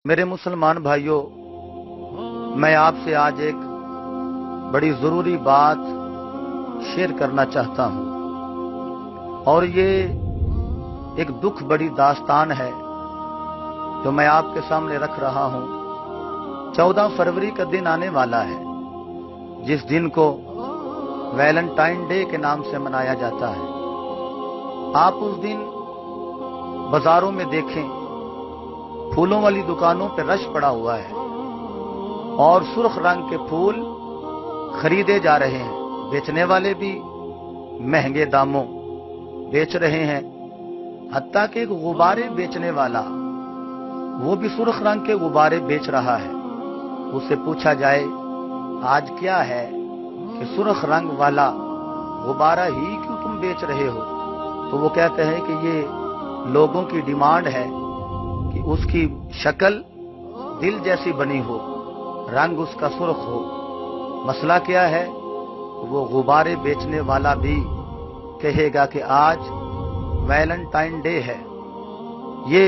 मेरे मुसलमान भाइयों, मैं आपसे आज एक बड़ी जरूरी बात शेयर करना चाहता हूं और ये एक दुख बड़ी दास्तान है जो मैं आपके सामने रख रहा हूं। 14 फरवरी का दिन आने वाला है जिस दिन को वैलेंटाइन डे के नाम से मनाया जाता है। आप उस दिन बाजारों में देखें, फूलों वाली दुकानों पर रश पड़ा हुआ है और सुर्ख रंग के फूल खरीदे जा रहे हैं। बेचने वाले भी महंगे दामों बेच रहे हैं। हत्ता कि एक गुब्बारे बेचने वाला वो भी सुर्ख रंग के गुब्बारे बेच रहा है। उससे पूछा जाए आज क्या है कि सुर्ख रंग वाला गुब्बारा ही क्यों तुम बेच रहे हो, तो वो कहते हैं कि ये लोगों की डिमांड है कि उसकी शक्ल दिल जैसी बनी हो, रंग उसका सुर्ख हो। मसला क्या है, वो गुब्बारे बेचने वाला भी कहेगा कि आज वैलेंटाइन डे है। ये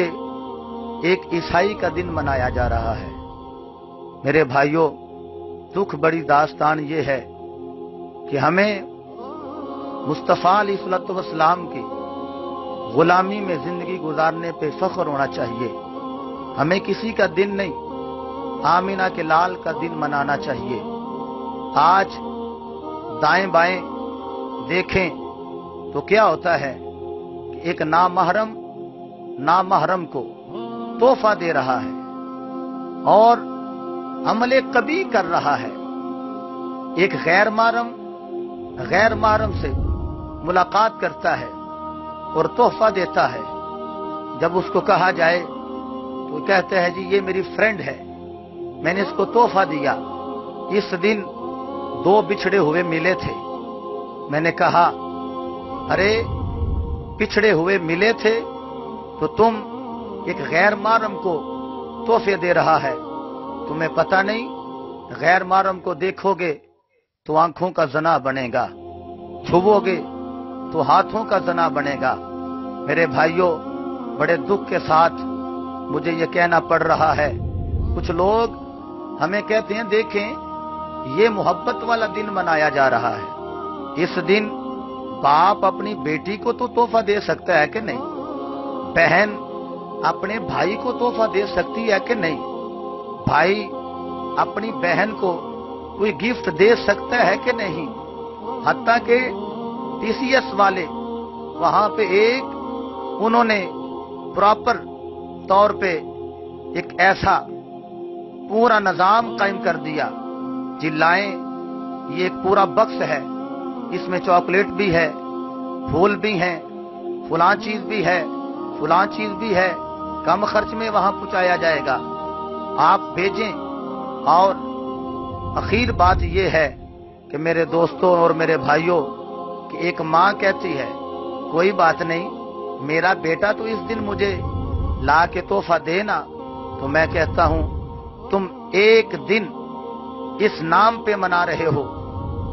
एक ईसाई का दिन मनाया जा रहा है। मेरे भाइयों, दुख बड़ी दास्तान ये है कि हमें मुस्तफा अलैहिस्सलाम की गुलामी में जिंदगी गुजारने पे फख्र होना चाहिए। हमें किसी का दिन नहीं, आमिना के लाल का दिन मनाना चाहिए। आज दाएं बाएं देखें तो क्या होता है कि एक नामहरम को तोहफा दे रहा है और अमले कभी कर रहा है। एक गैर महरम से मुलाकात करता है और तोहफा देता है। जब उसको कहा जाए तो कहते हैं जी ये मेरी फ्रेंड है, मैंने इसको तोहफा दिया। इस दिन दो बिछड़े हुए मिले थे। मैंने कहा अरे बिछड़े हुए मिले थे तो तुम एक गैर महरम को तोहफे दे रहा है। तुम्हें पता नहीं, गैर महरम को देखोगे तो आंखों का जना बनेगा, छुओगे तो हाथों का जना बनेगा। मेरे भाइयों, बड़े दुख के साथ मुझे यह कहना पड़ रहा है, कुछ लोग हमें कहते हैं देखें ये मोहब्बत वाला दिन मनाया जा रहा है। इस दिन बाप अपनी बेटी को तो तोहफा दे सकता है कि नहीं, बहन अपने भाई को तोहफा दे सकती है कि नहीं, भाई अपनी बहन को कोई गिफ्ट दे सकता है कि नहीं। हत्ता के टीसीएस वाले वहां पे उन्होंने प्रॉपर तौर पे एक ऐसा पूरा निजाम कायम कर दिया। जिलाएं ये एक पूरा बक्स है, इसमें चॉकलेट भी है, फूल भी हैं, फलां चीज भी है, फलां चीज भी है, कम खर्च में वहां पहुंचाया जाएगा, आप भेजें। और आखिर बात यह है कि मेरे दोस्तों और मेरे भाइयों कि एक माँ कहती है कोई बात नहीं, मेरा बेटा तो इस दिन मुझे ला के तोहफा देना। तो मैं कहता हूं तुम एक दिन इस नाम पे मना रहे हो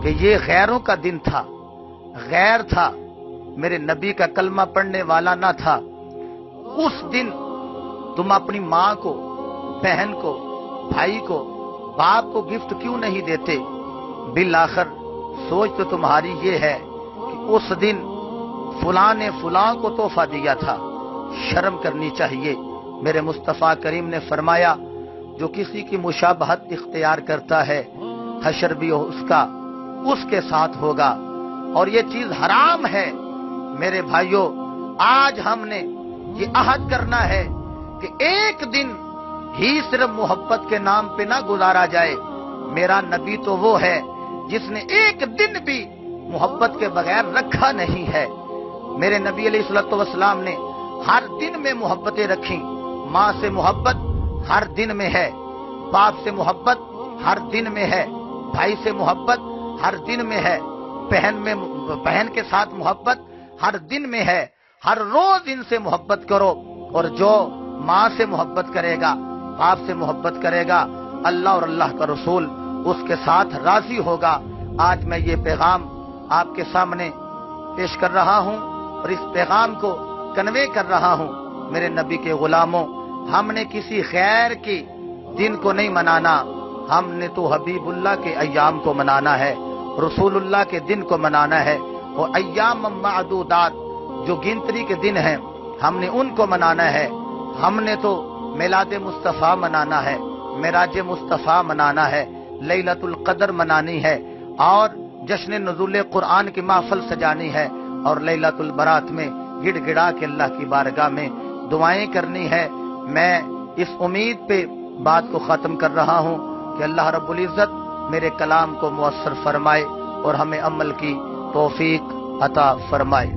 कि ये गैरों का दिन था, गैर था, मेरे नबी का कलमा पढ़ने वाला ना था। उस दिन तुम अपनी माँ को, बहन को, भाई को, बाप को गिफ्ट क्यों नहीं देते। बिल आखिर सोच तो तुम्हारी ये है कि उस दिन फलां ने फलां को तोहफा दिया था। शर्म करनी चाहिए। मेरे मुस्तफा करीम ने फरमाया जो किसी की मुशाबहत इख्तियार करता है हशर भी उसके साथ होगा, और ये चीज हराम है। मेरे भाइयों, आज हमने ये अहद करना है कि एक दिन ही सिर्फ मोहब्बत के नाम पे ना गुजारा जाए। मेरा नबी तो वो है जिसने एक दिन भी मोहब्बत के बगैर रखा नहीं है। मेरे नबी अलैहिस्सलाम ने हर दिन में मोहब्बतें रखी। माँ से मोहब्बत हर दिन में है, बाप से मोहब्बत हर दिन में है, भाई से मोहब्बत हर दिन में है, बहन के साथ मोहब्बत हर दिन में है। हर रोज इनसे मोहब्बत करो, और जो माँ से मोहब्बत करेगा, बाप से मोहब्बत करेगा, अल्लाह और अल्लाह का रसूल उसके साथ राजी होगा। आज मैं ये पैगाम आपके सामने पेश कर रहा हूं और इस पैगाम को कन्वे कर रहा हूं। मेरे नबी के गुलामों, ہم نے کسی خیر کے دن کو نہیں منانا، ہم نے تو حبیب اللہ کے ایام کو منانا ہے، رسول اللہ کے دن کو منانا ہے۔ وہ ایام معدودات جو گنتری کے دن ہیں ہم نے ان کو منانا ہے۔ ہم نے تو میلاد مصطفیٰ منانا ہے، معراج مصطفیٰ منانا ہے، لیلۃ القدر منانی ہے، اور جشن نزول قرآن کی محفل سجانی ہے، اور لیلۃ البرات میں گڑ گڑا کے اللہ کی بارگاہ میں دعائیں کرنی ہے۔ میں اس امید پہ بات کو ختم کر رہا ہوں کہ اللہ رب العزت میرے کلام کو مؤثر فرمائے اور ہمیں عمل کی توفیق عطا فرمائے۔